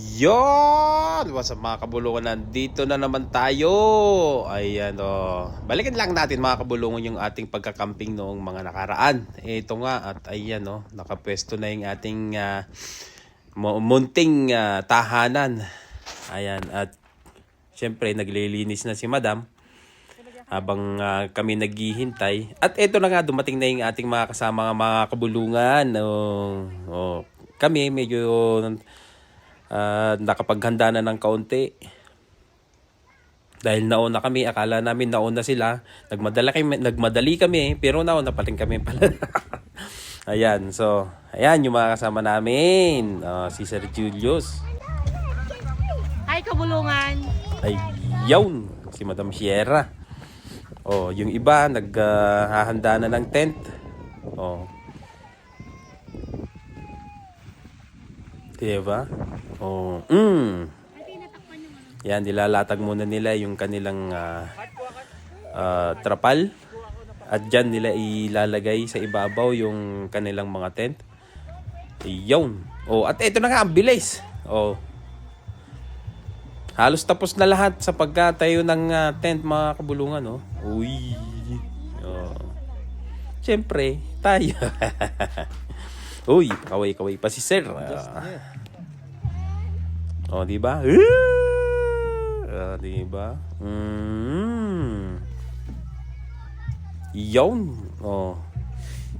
Yon! What's up mga kabulungan? Nandito na naman tayo. Ayan o. Balikan lang natin mga kabulungan yung ating pagkakamping noong mga nakaraan. Ito nga at ayan o. Nakapwesto na yung ating munting tahanan. Ayan at syempre naglilinis na si Madam habang kami naghihintay. At ito na nga, dumating na yung ating mga kasama mga kabulungan. Kami medyo nakapaghanda na ng kaunti. Dahil nauna kami, akala namin nauna sila. Nagmadali kami, pero nauna pa rin kami pala. Ayan, so, ayan yung mga kasama namin. Si Sir Julius. Hi, kabulungan! Ay, yawn! Si Madam Sierra. Yung iba, naghahanda na ng tent. Diba? Yan, nilalatag muna nila yung kanilang trapal. At dyan nila ilalagay sa ibabaw yung kanilang mga tent. Yun. At ito na nga, ang bilis. Halos tapos na lahat sa pagkatayo ng tent mga kabulungan. Uy. Siyempre, tayo. Uy, kaway-kaway pa si Sir. Diba? Diba? Yun.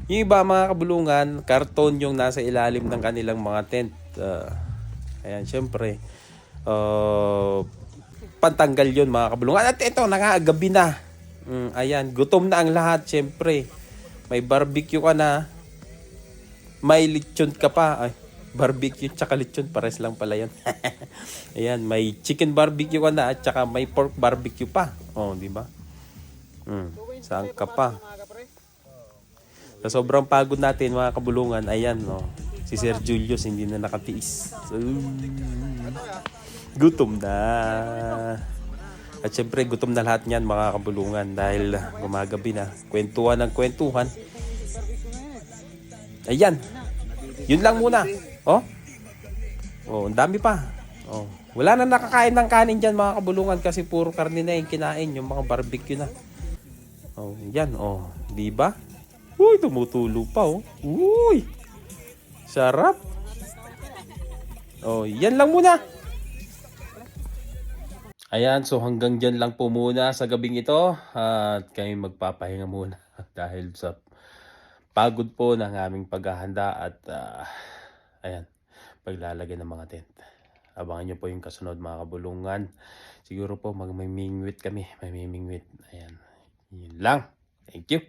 Yung iba mga kabulungan, karton yung nasa ilalim ng kanilang mga tent. Ayan, syempre. Pantanggal yun mga kabulungan. At ito, nakagabi na. Ayan, gutom na ang lahat, syempre. May barbecue ka na. May lechon ka pa. Ay, barbecue tsaka lechon, pares lang pala yan. Ayan, may chicken barbecue ka na at tsaka may pork barbecue pa. Di ba? Saan ka pa? Sa sobrang pagod natin mga kabulungan, ayan, si Sir Julius hindi na nakatiis. Gutom na. At syempre, gutom na lahat niyan mga kabulungan dahil gumagabi na. Kwentuhan ng kwentuhan. Ayan. Yun lang muna. Ang dami pa. Wala na nakakain ng kanin dyan mga kabulungan kasi puro karne na yung kinain, yung mga barbecue na. Yan, di ba? Uy, tumutulo pa, Uy. Sarap. Yan lang muna. Ayan, so hanggang dyan lang po muna sa gabing ito. At kami magpapahinga muna dahil sa pagod po ng aming paghahanda at ayan, paglalagay ng mga tent. Abangan nyo po yung kasunod mga kabulungan. Siguro po may mingwit kami. May mingwit. Ayan. Yun lang. Thank you.